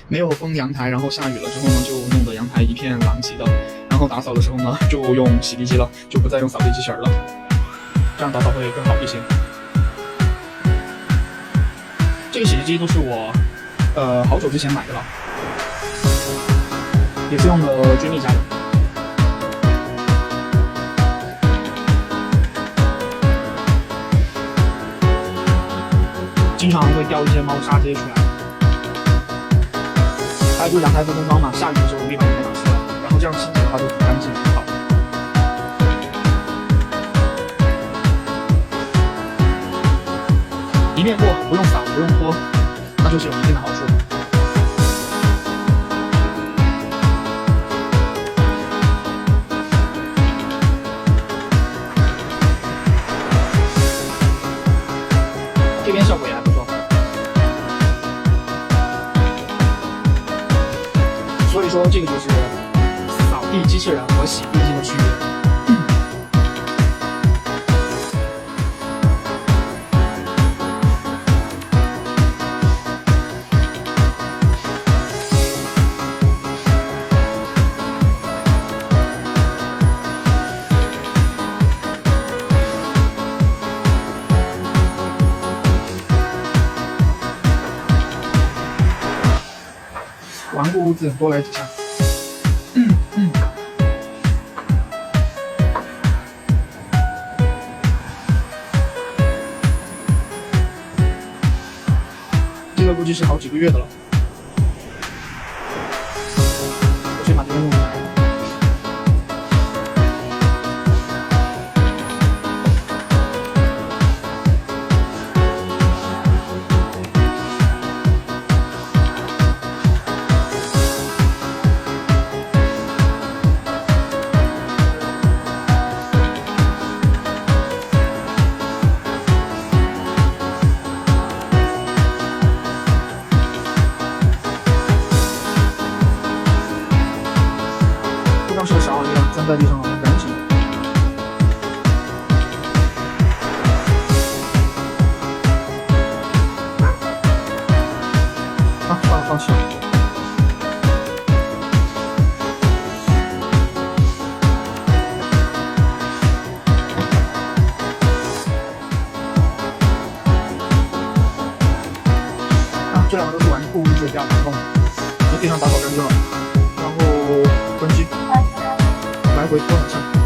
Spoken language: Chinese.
没有封阳台，然后下雨了之后呢，就弄得阳台一片狼藉的。然后打扫的时候呢，就用洗地机了，就不再用扫地机器人了，这样打扫会更好一些。这个洗地机都是我好久之前买的了，也是用的君蜜家的。经常会掉一些猫砂这些出来。还有就是阳台风灯光嘛，下雨的时候容易把它们拿出来，然后这样清洁的话就很干净很好。一面过，不用扫不用拖，那就是有一定的好处。这边效果也还不错。所以说这个就是扫地机器人和洗地机的区别。顽固污渍多来几下。这个估计是好几个月的了。我先把这个弄一下。是个啥玩意儿，粘在地上了，赶紧。啊，算了，放弃了。啊，这两个都是顽固污渍，不要打洞，在地上打扫干净了，然后关机。来回拖两下。